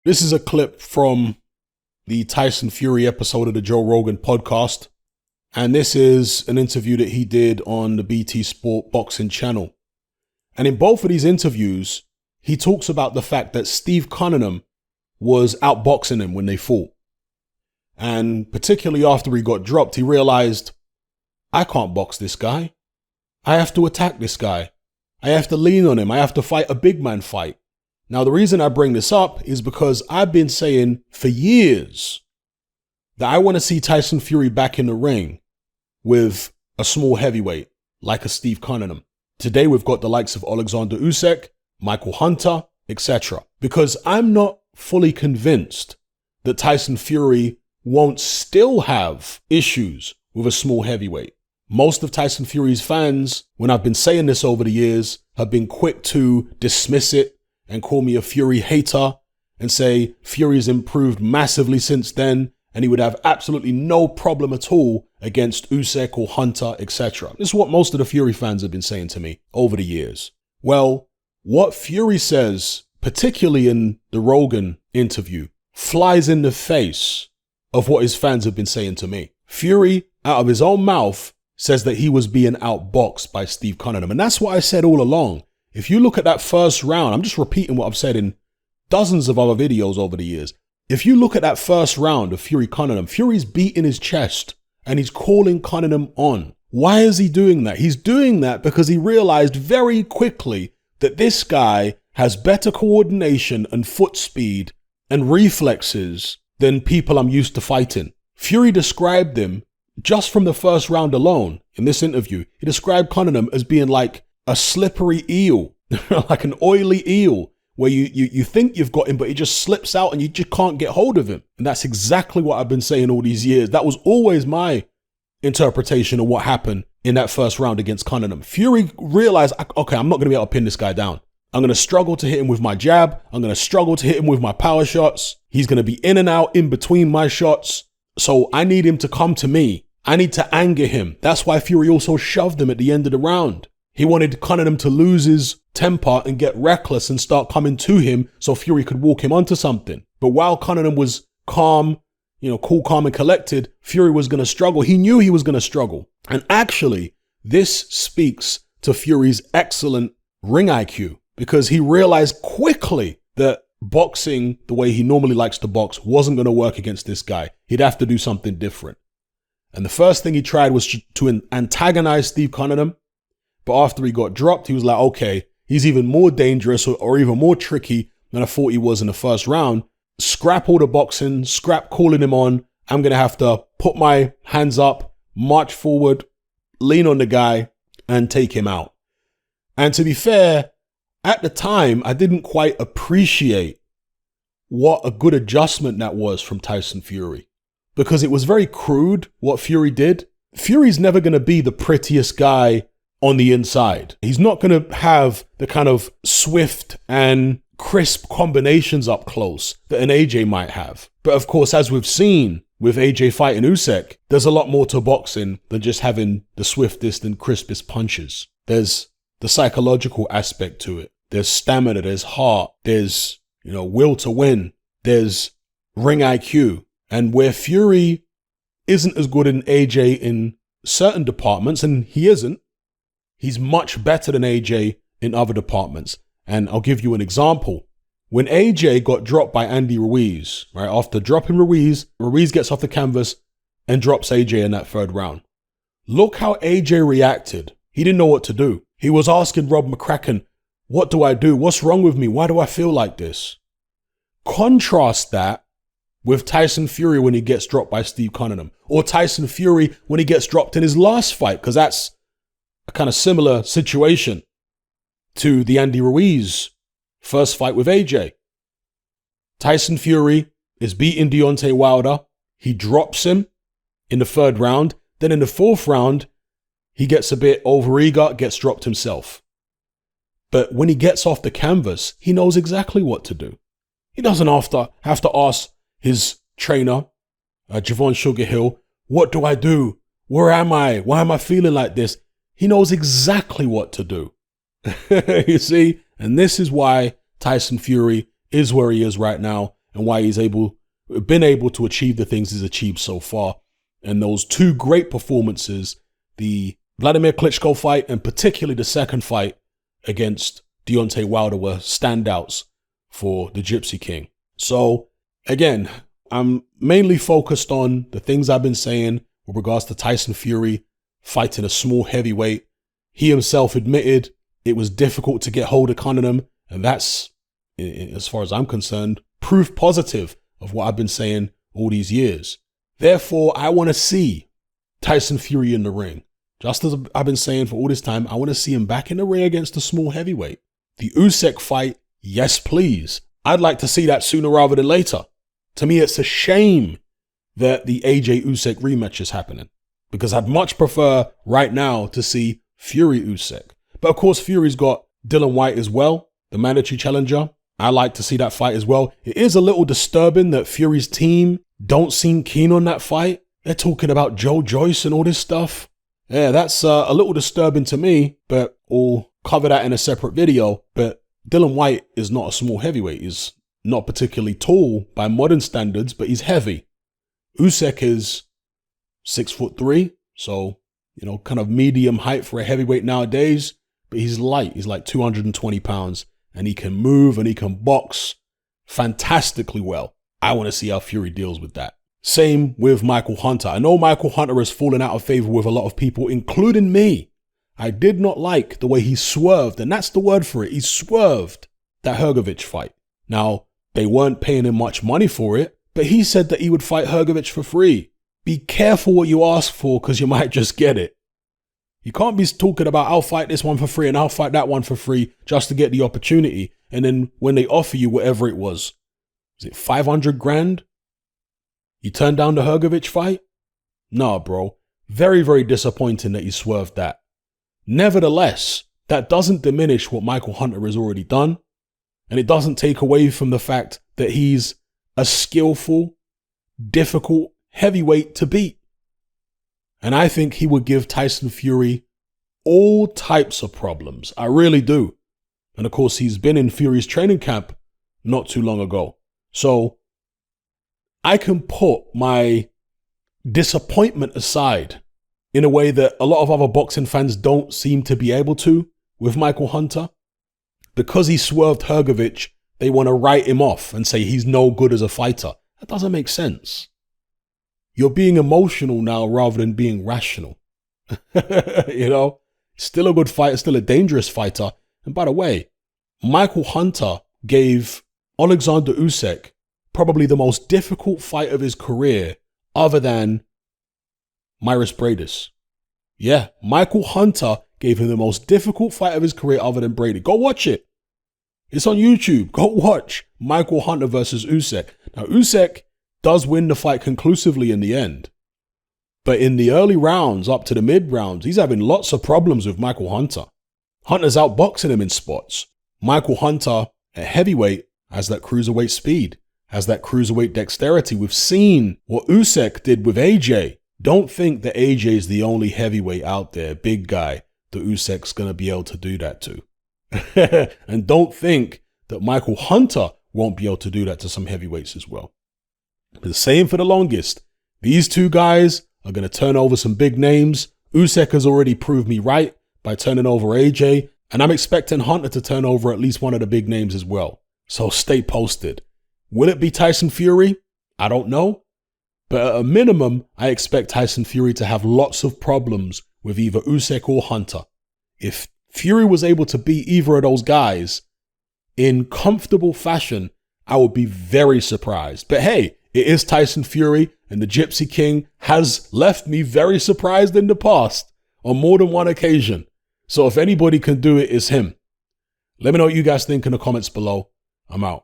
This is a clip from the Tyson Fury episode of the Joe Rogan podcast. And this is an interview that he did on the BT Sport Boxing channel. And in both of these interviews, he talks about the fact that Steve Cunningham was outboxing him when they fought. And particularly after he got dropped, he realized, I can't box this guy. I have to attack this guy. I have to lean on him. I have to fight a big man fight. Now, the reason I bring this up is because I've been saying for years that I want to see Tyson Fury back in the ring with a small heavyweight like a Steve Cunningham. Today, we've got the likes of Alexander Usyk, Michael Hunter, etc. Because I'm not fully convinced that Tyson Fury won't still have issues with a small heavyweight. Most of Tyson Fury's fans, when I've been saying this over the years, have been quick to dismiss it and call me a Fury hater and say Fury's improved massively since then and he would have absolutely no problem at all against Usyk or Hunter, etc. This is what most of the Fury fans have been saying to me over the years. Well, what Fury says, particularly in the Rogan interview, flies in the face of what his fans have been saying to me. Fury, out of his own mouth, says that he was being outboxed by Steve Cunningham. And that's what I said all along. If you look at that first round, I'm just repeating what I've said in dozens of other videos over the years. If you look at that first round of Fury Cunningham, Fury's beating his chest and he's calling Cunningham on. Why is he doing that? He's doing that because he realized very quickly that this guy has better coordination and foot speed and reflexes than people I'm used to fighting. Fury described him, just from the first round alone in this interview, he described Cunningham as being like a slippery eel, like an oily eel, where you think you've got him, but he just slips out and you just can't get hold of him. And that's exactly what I've been saying all these years. That was always my interpretation of what happened in that first round against Cunningham. Fury realized, okay, I'm not going to be able to pin this guy down. I'm going to struggle to hit him with my jab. I'm going to struggle to hit him with my power shots. He's going to be in and out in between my shots. So I need him to come to me. I need to anger him. That's why Fury also shoved him at the end of the round. He wanted Cunningham to lose his temper and get reckless and start coming to him so Fury could walk him onto something. But while Cunningham was calm, cool, calm and collected, Fury was going to struggle. He knew he was going to struggle. And actually, this speaks to Fury's excellent ring IQ because he realized quickly that boxing the way he normally likes to box wasn't going to work against this guy. He'd have to do something different. And the first thing he tried was to antagonize Steve Cunningham. But after he got dropped, he was like, okay, he's even more dangerous or even more tricky than I thought he was in the first round. Scrap all the boxing, scrap calling him on. I'm going to have to put my hands up, march forward, lean on the guy and take him out. And to be fair, at the time, I didn't quite appreciate what a good adjustment that was from Tyson Fury. Because it was very crude what Fury did. Fury's never going to be the prettiest guy on the inside. He's not going to have the kind of swift and crisp combinations up close that an AJ might have. But of course, as we've seen with AJ fighting Usyk, there's a lot more to boxing than just having the swiftest and crispest punches. There's the psychological aspect to it. There's stamina, there's heart, there's, will to win. There's ring IQ. And where Fury isn't as good as AJ in certain departments, and he isn't, he's much better than AJ in other departments. And I'll give you an example. When AJ got dropped by Andy Ruiz, right after dropping Ruiz, Ruiz gets off the canvas and drops AJ in that third round. Look how AJ reacted. He didn't know what to do. He was asking Rob McCracken, what do I do? What's wrong with me? Why do I feel like this? Contrast that with Tyson Fury when he gets dropped by Steve Cunningham, or Tyson Fury when he gets dropped in his last fight, because that's a kind of similar situation to the Andy Ruiz first fight with AJ. Tyson Fury is beating Deontay Wilder. He drops him in the third round. Then in the fourth round, he gets a bit overeager, gets dropped himself. But when he gets off the canvas, he knows exactly what to do. He doesn't have to ask his trainer, Javon Sugarhill, what do I do? Where am I? Why am I feeling like this? He knows exactly what to do. You see? And this is why Tyson Fury is where he is right now. and why he's been able to achieve the things he's achieved so far. And those two great performances, the Vladimir Klitschko fight and particularly the second fight against Deontay Wilder, were standouts for the Gypsy King. So again, I'm mainly focused on the things I've been saying with regards to Tyson Fury fighting a small heavyweight. He himself admitted it was difficult to get hold of Cunningham, and that's, as far as I'm concerned, proof positive of what I've been saying all these years. Therefore, I want to see Tyson Fury in the ring. Just as I've been saying for all this time, I want to see him back in the ring against a small heavyweight. The Usyk fight, yes please. I'd like to see that sooner rather than later. To me, it's a shame that the AJ Usyk rematch is happening, because I'd much prefer right now to see Fury Usyk. But of course, Fury's got Dylan White as well, the mandatory challenger. I like to see that fight as well. It is a little disturbing that Fury's team don't seem keen on that fight. They're talking about Joe Joyce and all this stuff. Yeah, that's a little disturbing to me, but we'll cover that in a separate video. But Dylan White is not a small heavyweight. He's not particularly tall by modern standards, but he's heavy. Usyk is 6'3", so, kind of medium height for a heavyweight nowadays, but he's light. He's like 220 pounds, and he can move and he can box fantastically well. I want to see how Fury deals with that. Same with Michael Hunter. I know Michael Hunter has fallen out of favor with a lot of people, including me. I did not like the way he swerved, and that's the word for it. He swerved that Hrgovic fight. Now, they weren't paying him much money for it, but he said that he would fight Hrgovic for free. Be careful what you ask for, because you might just get it. You can't be talking about, I'll fight this one for free and I'll fight that one for free just to get the opportunity. And then when they offer you whatever it was it 500 grand? You turned down the Hrgovic fight? Nah, bro. Very, very disappointing that you swerved that. Nevertheless, that doesn't diminish what Michael Hunter has already done. And it doesn't take away from the fact that he's a skillful, difficult heavyweight to beat. And I think he would give Tyson Fury all types of problems. I really do. And of course, he's been in Fury's training camp not too long ago. So I can put my disappointment aside in a way that a lot of other boxing fans don't seem to be able to with Michael Hunter. Because he swerved Hrgovic, they want to write him off and say he's no good as a fighter. That doesn't make sense. You're being emotional now rather than being rational. Still a good fighter, still a dangerous fighter. And by the way, Michael Hunter gave Alexander Usyk probably the most difficult fight of his career other than Mairis Briedis. Yeah, Michael Hunter gave him the most difficult fight of his career other than Brady. Go watch it. It's on YouTube. Go watch Michael Hunter versus Usyk. Now, Usyk does win the fight conclusively in the end. But in the early rounds, up to the mid rounds, he's having lots of problems with Michael Hunter. Hunter's outboxing him in spots. Michael Hunter, at heavyweight, has that cruiserweight speed, has that cruiserweight dexterity. We've seen what Usyk did with AJ. Don't think that AJ is the only heavyweight out there, big guy, that Usyk's going to be able to do that to. And don't think that Michael Hunter won't be able to do that to some heavyweights as well. The same for the longest. These two guys are going to turn over some big names. Usyk has already proved me right by turning over AJ, and I'm expecting Hunter to turn over at least one of the big names as well. So stay posted. Will it be Tyson Fury? I don't know. But at a minimum, I expect Tyson Fury to have lots of problems with either Usyk or Hunter. If Fury was able to beat either of those guys in comfortable fashion, I would be very surprised. But hey, it is Tyson Fury, and the Gypsy King has left me very surprised in the past on more than one occasion. So if anybody can do it, it's him. Let me know what you guys think in the comments below. I'm out.